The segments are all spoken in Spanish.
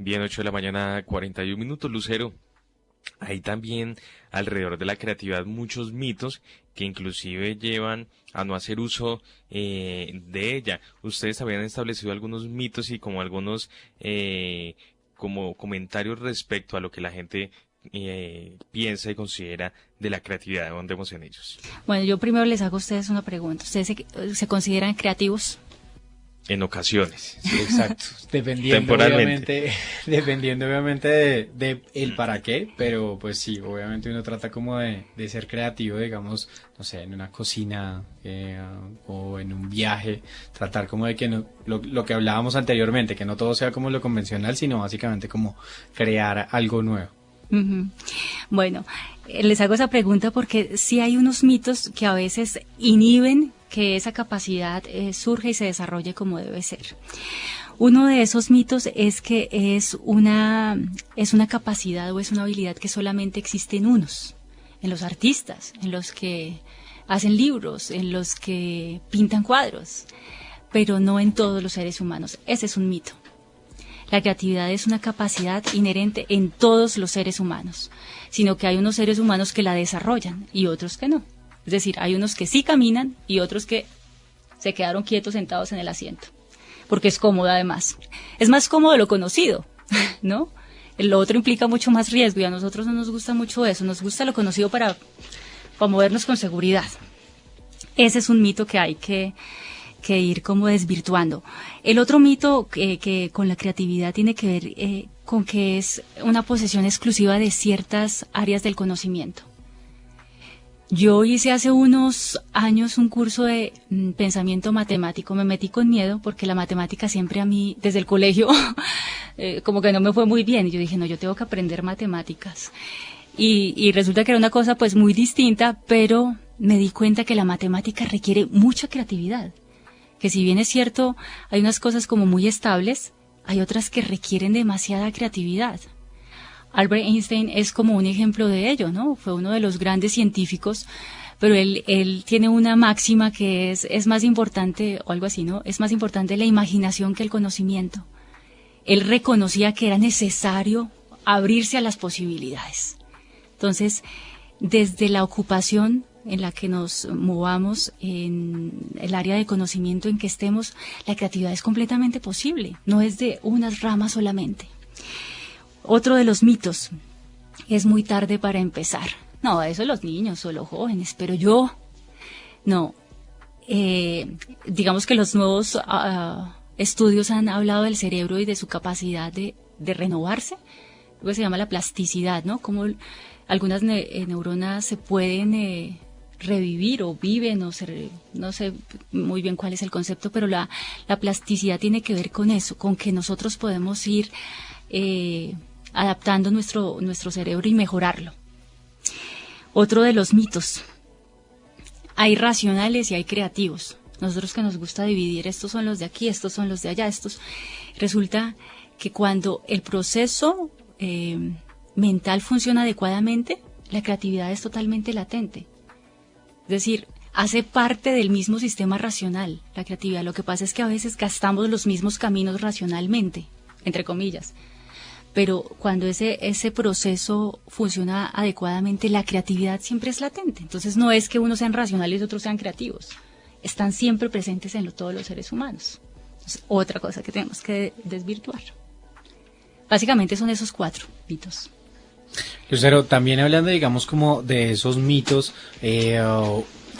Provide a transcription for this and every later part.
Bien, 8 de la mañana, 41 minutos, Lucero. Hay también alrededor de la creatividad muchos mitos que inclusive llevan a no hacer uso de ella. Ustedes habían establecido algunos mitos y como algunos como comentarios respecto a lo que la gente piensa y considera de la creatividad. Ahondemos en ellos. Bueno, yo primero les hago a ustedes una pregunta. ¿Ustedes se consideran creativos? En ocasiones. Sí, exacto. Dependiendo obviamente de el para qué, pero pues sí, obviamente uno trata como de ser creativo, digamos, no sé, en una cocina o en un viaje, tratar como de que no, lo que hablábamos anteriormente, que no todo sea como lo convencional, sino básicamente como crear algo nuevo. Uh-huh. Bueno, les hago esa pregunta porque sí hay unos mitos que a veces inhiben que esa capacidad surja y se desarrolle como debe ser. Uno de esos mitos es que es una capacidad o es una habilidad que solamente existe en unos, en los artistas, en los que hacen libros, en los que pintan cuadros, pero no en todos los seres humanos. Ese es un mito. La creatividad es una capacidad inherente en todos los seres humanos, sino que hay unos seres humanos que la desarrollan y otros que no. Es decir, hay unos que sí caminan y otros que se quedaron quietos sentados en el asiento, porque es cómodo además. Es más cómodo lo conocido, ¿no? Lo otro implica mucho más riesgo y a nosotros no nos gusta mucho eso, nos gusta lo conocido para movernos con seguridad. Ese es un mito que hay que ir como desvirtuando. El otro mito que con la creatividad tiene que ver con que es una posesión exclusiva de ciertas áreas del conocimiento. Yo hice hace unos años un curso de pensamiento matemático. Me metí con miedo porque la matemática siempre a mí, desde el colegio, como que no me fue muy bien. Y yo dije, no, yo tengo que aprender matemáticas. Y resulta que era una cosa pues muy distinta, pero me di cuenta que la matemática requiere mucha creatividad. Que si bien es cierto, hay unas cosas como muy estables, hay otras que requieren demasiada creatividad. Albert Einstein es como un ejemplo de ello, ¿no? Fue uno de los grandes científicos, pero él tiene una máxima que es más importante, o algo así, ¿no? Es más importante la imaginación que el conocimiento. Él reconocía que era necesario abrirse a las posibilidades. Entonces, desde la ocupación en la que nos movamos, en el área de conocimiento en que estemos, la creatividad es completamente posible, no es de unas ramas solamente. Otro de los mitos, es muy tarde para empezar. No, eso los niños o los jóvenes, pero yo, no. Digamos que los nuevos estudios han hablado del cerebro y de su capacidad de renovarse, lo que se llama la plasticidad, ¿no? Como algunas neuronas se pueden revivir o viven, no sé muy bien cuál es el concepto, pero la plasticidad tiene que ver con eso, con que nosotros podemos ir adaptando nuestro cerebro y mejorarlo. Otro de los mitos, hay racionales y hay creativos. Nosotros que nos gusta dividir, estos son los de aquí, estos son los de allá, resulta que cuando el proceso mental funciona adecuadamente, la creatividad es totalmente latente. Es decir, hace parte del mismo sistema racional, la creatividad. Lo que pasa es que a veces gastamos los mismos caminos racionalmente, entre comillas. Pero cuando ese proceso funciona adecuadamente, la creatividad siempre es latente. Entonces no es que unos sean racionales y otros sean creativos. Están siempre presentes en todos los seres humanos. Es otra cosa que tenemos que desvirtuar. Básicamente son esos 4 mitos. Lucero, también hablando, digamos, como de esos mitos,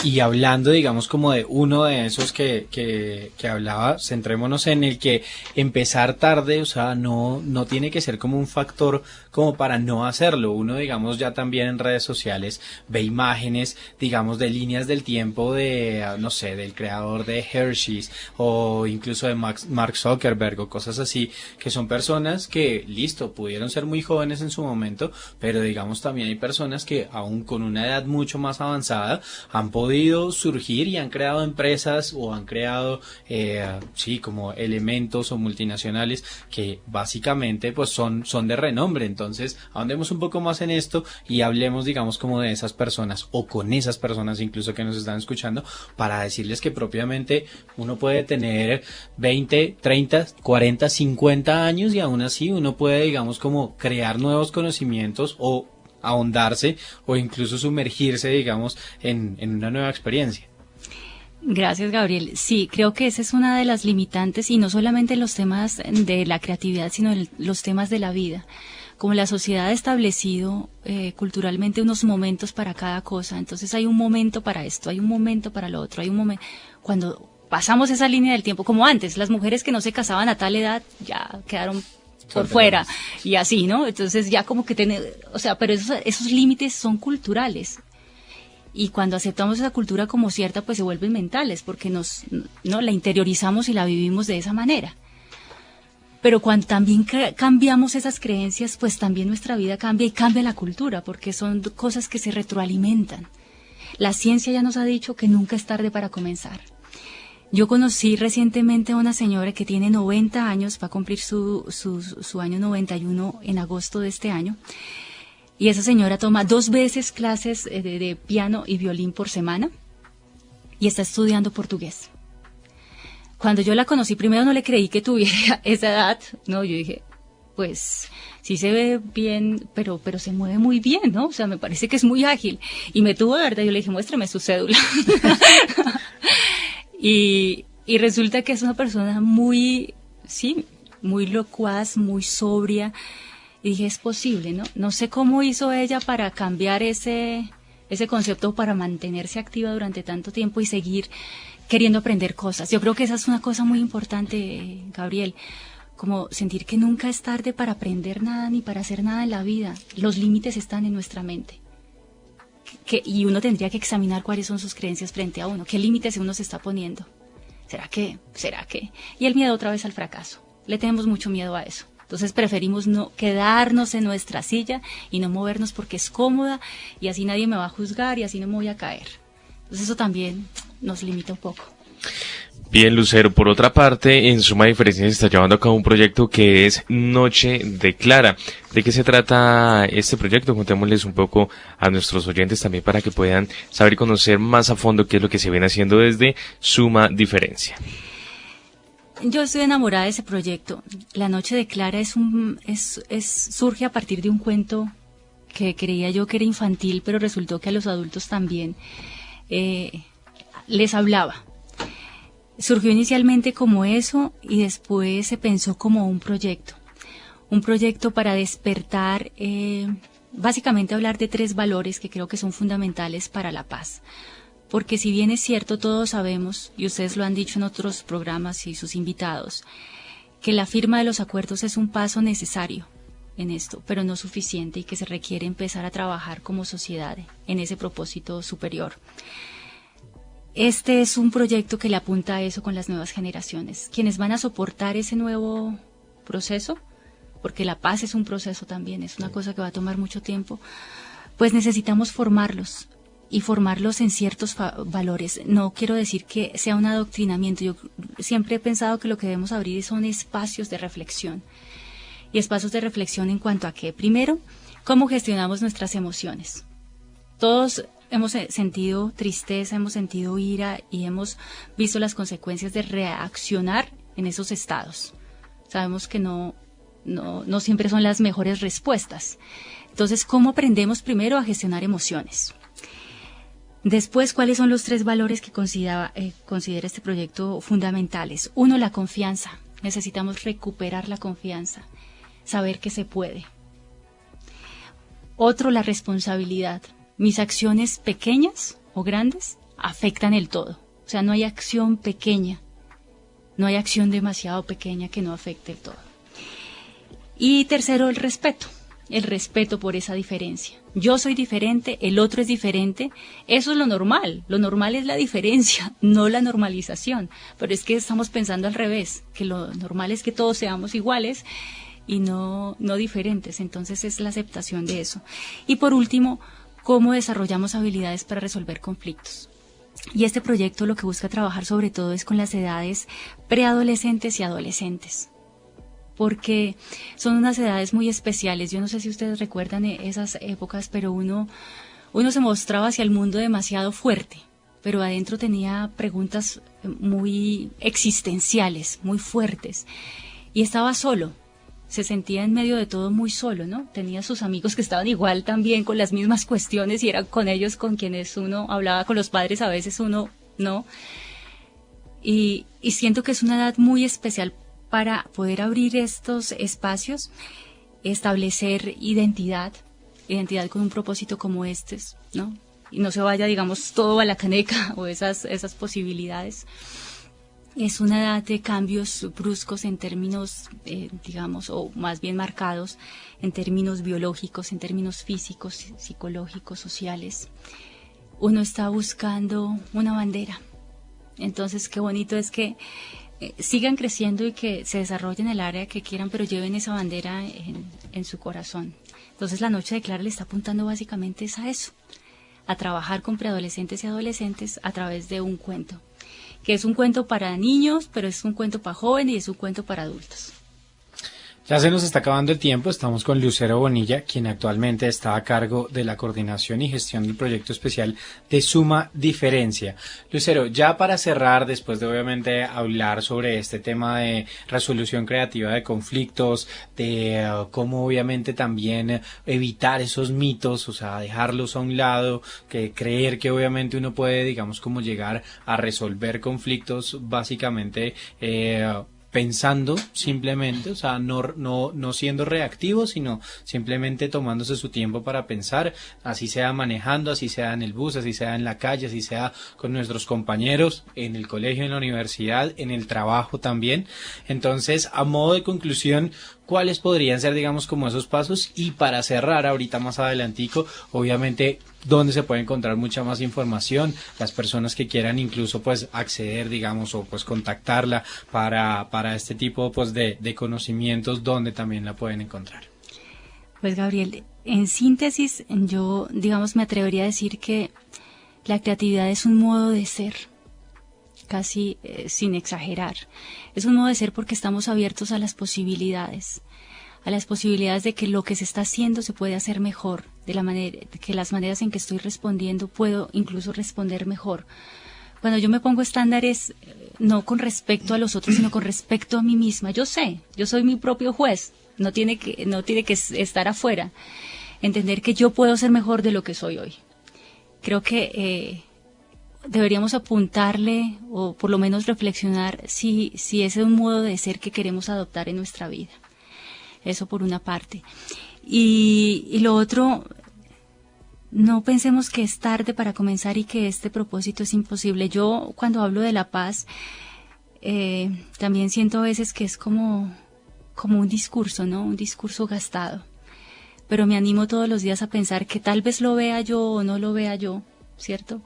y hablando, digamos, como de uno de esos que hablaba, centrémonos en el que empezar tarde, o sea, no tiene que ser como un factor como para no hacerlo. Uno, digamos, ya también en redes sociales ve imágenes, digamos, de líneas del tiempo de, no sé, del creador de Hershey's o incluso de Mark Zuckerberg o cosas así, que son personas que, listo, pudieron ser muy jóvenes en su momento, pero digamos también hay personas que aún con una edad mucho más avanzada han podido podido surgir y han creado empresas o han creado, sí, como elementos o multinacionales que básicamente pues son de renombre. Entonces, ahondemos un poco más en esto y hablemos, digamos, como de esas personas o con esas personas incluso que nos están escuchando, para decirles que propiamente uno puede tener 20, 30, 40, 50 años y aún así uno puede, digamos, como crear nuevos conocimientos o ahondarse o incluso sumergirse, digamos, en una nueva experiencia. Gracias, Gabriel. Sí, creo que esa es una de las limitantes, y no solamente en los temas de la creatividad, sino en los temas de la vida. Como la sociedad ha establecido culturalmente unos momentos para cada cosa, entonces hay un momento para esto, hay un momento para lo otro, hay un momento cuando pasamos esa línea del tiempo, como antes, las mujeres que no se casaban a tal edad ya quedaron por fuera y así, ¿no? Entonces ya como que pero esos límites son culturales. Y cuando aceptamos esa cultura como cierta, pues se vuelven mentales, porque no la interiorizamos y la vivimos de esa manera. Pero cuando también cambiamos esas creencias, pues también nuestra vida cambia y cambia la cultura, porque son cosas que se retroalimentan. La ciencia ya nos ha dicho que nunca es tarde para comenzar. Yo conocí recientemente a una señora que tiene 90 años, va a cumplir su año 91 en agosto de este año, y esa señora toma 2 veces clases de piano y violín por semana y está estudiando portugués. Cuando yo la conocí, primero no le creí que tuviera esa edad, no, yo dije, pues sí se ve bien, pero se mueve muy bien, ¿no? O sea, me parece que es muy ágil. Y me tuvo de verdad, yo le dije, muéstrame su cédula. y resulta que es una persona muy locuaz, muy sobria. Y dije, es posible, ¿no? No sé cómo hizo ella para cambiar ese concepto, para mantenerse activa durante tanto tiempo y seguir queriendo aprender cosas. Yo creo que esa es una cosa muy importante, Gabriel, como sentir que nunca es tarde para aprender nada ni para hacer nada en la vida. Los límites están en nuestra mente. Y uno tendría que examinar cuáles son sus creencias frente a uno, qué límites uno se está poniendo. ¿Será que? Y el miedo otra vez al fracaso. Le tenemos mucho miedo a eso. Entonces preferimos no quedarnos en nuestra silla y no movernos porque es cómoda y así nadie me va a juzgar y así no me voy a caer. Entonces eso también nos limita un poco. Bien, Lucero, por otra parte, en Suma Diferencia se está llevando a cabo un proyecto que es Noche de Clara. ¿De qué se trata este proyecto? Contémosles un poco a nuestros oyentes también para que puedan saber y conocer más a fondo qué es lo que se viene haciendo desde Suma Diferencia. Yo estoy enamorada de ese proyecto. La Noche de Clara surge a partir de un cuento que creía yo que era infantil, pero resultó que a los adultos también les hablaba. Surgió inicialmente como eso y después se pensó como un proyecto para despertar, básicamente hablar de 3 valores que creo que son fundamentales para la paz. Porque si bien es cierto, todos sabemos, y ustedes lo han dicho en otros programas y sus invitados, que la firma de los acuerdos es un paso necesario en esto, pero no suficiente, y que se requiere empezar a trabajar como sociedad en ese propósito superior. Este es un proyecto que le apunta a eso con las nuevas generaciones, quienes van a soportar ese nuevo proceso, porque la paz es un proceso también, es una cosa que va a tomar mucho tiempo, pues necesitamos formarlos. Y formarlos en ciertos valores. No quiero decir que sea un adoctrinamiento. Yo siempre he pensado que lo que debemos abrir son espacios de reflexión. Y espacios de reflexión en cuanto a qué. Primero, cómo gestionamos nuestras emociones. Todos hemos sentido tristeza, hemos sentido ira y hemos visto las consecuencias de reaccionar en esos estados. Sabemos que no siempre son las mejores respuestas. Entonces, ¿cómo aprendemos primero a gestionar emociones? Después, ¿cuáles son los 3 valores que considera este proyecto fundamentales? 1, la confianza. Necesitamos recuperar la confianza, saber que se puede. Otro, la responsabilidad. Mis acciones pequeñas o grandes afectan el todo. O sea, no hay acción pequeña, no hay acción demasiado pequeña que no afecte el todo. Y tercero, el respeto. El respeto por esa diferencia. Yo soy diferente, el otro es diferente. Eso es lo normal. Lo normal es la diferencia, no la normalización. Pero es que estamos pensando al revés, que lo normal es que todos seamos iguales y no diferentes. Entonces es la aceptación de eso. Y por último, cómo desarrollamos habilidades para resolver conflictos. Y este proyecto lo que busca trabajar sobre todo es con las edades preadolescentes y adolescentes, porque son unas edades muy especiales. Yo no sé si ustedes recuerdan esas épocas, pero uno se mostraba hacia el mundo demasiado fuerte, pero adentro tenía preguntas muy existenciales, muy fuertes, y estaba solo. Se sentía en medio de todo muy solo, ¿no? Tenía sus amigos que estaban igual también con las mismas cuestiones y era con ellos con quienes uno hablaba, con los padres a veces uno no. Y siento que es una edad muy especial para poder abrir estos espacios, establecer identidad con un propósito como este, ¿no? Y no se vaya, digamos, todo a la caneca o esas posibilidades. Es una edad de cambios bruscos en términos, digamos, o más bien marcados en términos biológicos, en términos físicos, psicológicos, sociales. Uno está buscando una bandera. Entonces, qué bonito es que sigan creciendo y que se desarrollen en el área que quieran, pero lleven esa bandera en su corazón. Entonces, la Noche de Clara le está apuntando básicamente es a eso, a trabajar con preadolescentes y adolescentes a través de un cuento, que es un cuento para niños, pero es un cuento para jóvenes y es un cuento para adultos. Ya se nos está acabando el tiempo, estamos con Lucero Bonilla, quien actualmente está a cargo de la coordinación y gestión del proyecto especial de Suma Diferencia. Lucero, ya para cerrar, después de obviamente hablar sobre este tema de resolución creativa de conflictos, de cómo obviamente también evitar esos mitos, o sea, dejarlos a un lado, que creer que obviamente uno puede, digamos, como llegar a resolver conflictos básicamente pensando simplemente, o sea, no siendo reactivo, sino simplemente tomándose su tiempo para pensar, así sea manejando, así sea en el bus, así sea en la calle, así sea con nuestros compañeros, en el colegio, en la universidad, en el trabajo también. Entonces, a modo de conclusión, ¿cuáles podrían ser, digamos, como esos pasos? Y para cerrar ahorita más adelantico, obviamente, ¿dónde se puede encontrar mucha más información? Las personas que quieran incluso, pues, acceder, digamos, o pues contactarla para este tipo, pues, de conocimientos, ¿dónde también la pueden encontrar? Pues, Gabriel, en síntesis, yo, digamos, me atrevería a decir que la creatividad es un modo de ser, casi sin exagerar. Es un modo de ser porque estamos abiertos a las posibilidades de que lo que se está haciendo se puede hacer mejor, de la manera que las maneras en que estoy respondiendo puedo incluso responder mejor. Cuando yo me pongo estándares no con respecto a los otros, sino con respecto a mí misma. Yo soy mi propio juez, no tiene que estar afuera. Entender que yo puedo ser mejor de lo que soy hoy. Creo que deberíamos apuntarle o por lo menos reflexionar si ese es un modo de ser que queremos adoptar en nuestra vida. Eso por una parte. Y lo otro, no pensemos que es tarde para comenzar y que este propósito es imposible. Yo cuando hablo de la paz, también siento a veces que es como un discurso, ¿no? Un discurso gastado. Pero me animo todos los días a pensar que tal vez lo vea yo o no lo vea yo, ¿cierto?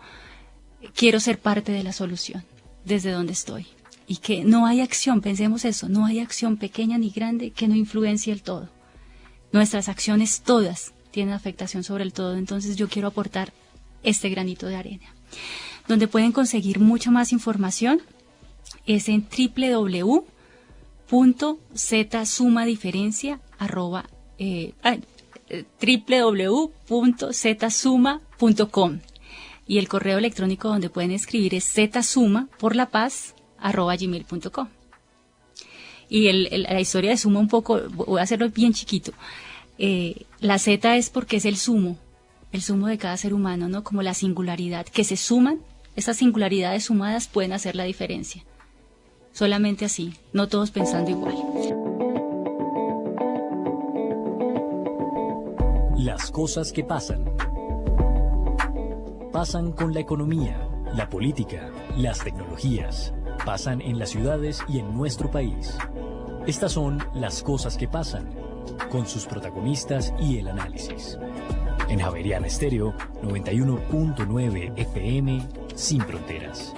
Quiero ser parte de la solución, desde donde estoy. Y que no hay acción, pensemos eso, no hay acción pequeña ni grande que no influencie el todo. Nuestras acciones todas tienen afectación sobre el todo, entonces yo quiero aportar este granito de arena. Donde pueden conseguir mucha más información es en www.zsuma.com y el correo electrónico donde pueden escribir es zsuma@gmail.com. Y la historia de Suma un poco, voy a hacerlo bien chiquito. La Z es porque es el sumo de cada ser humano, ¿no? Como la singularidad, que se suman, esas singularidades sumadas pueden hacer la diferencia. Solamente así, no todos pensando igual. Las cosas que pasan. Pasan con la economía, la política, las tecnologías. Pasan en las ciudades y en nuestro país. Estas son las cosas que pasan, con sus protagonistas y el análisis. En Javeriana Estéreo 91.9 FM, sin fronteras.